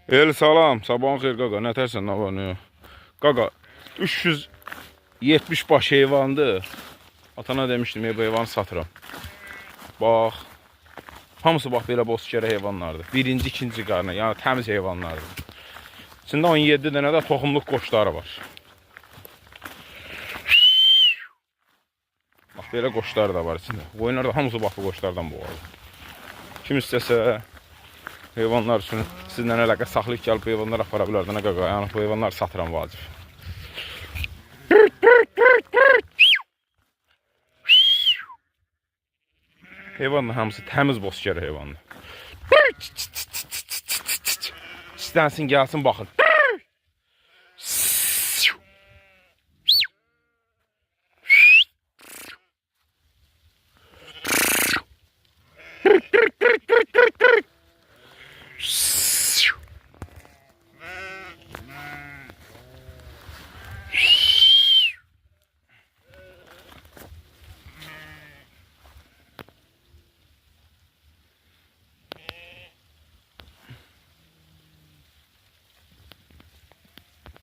El salam, sabahın xeyir qaqa, nə tərsən, nə var, nə yox? Qaqa, 370 baş heyvandır. Atana demişdim, bu heyvanı satıram. Bax, hamısı bax belə bozkərə heyvanlardır. Birinci, ikinci qarına, yəni təmiz heyvanlardır. İçində 17 dənə də toxumluq qoçları var. Bax, belə qoçlar da var içində. Qoyunlar da hamısı bax bu qoçlardan boğalır. Kim istəsə, heyvanlar üçün sizlə əlaqə saxlayıb gəlib bu heyvanlar apara bilər. Nə qaqa, yəni bu heyvanlar satıram vacib. Heyvanın hamısı təmiz bozkər heyvandır. İstənsin gəlsin baxın.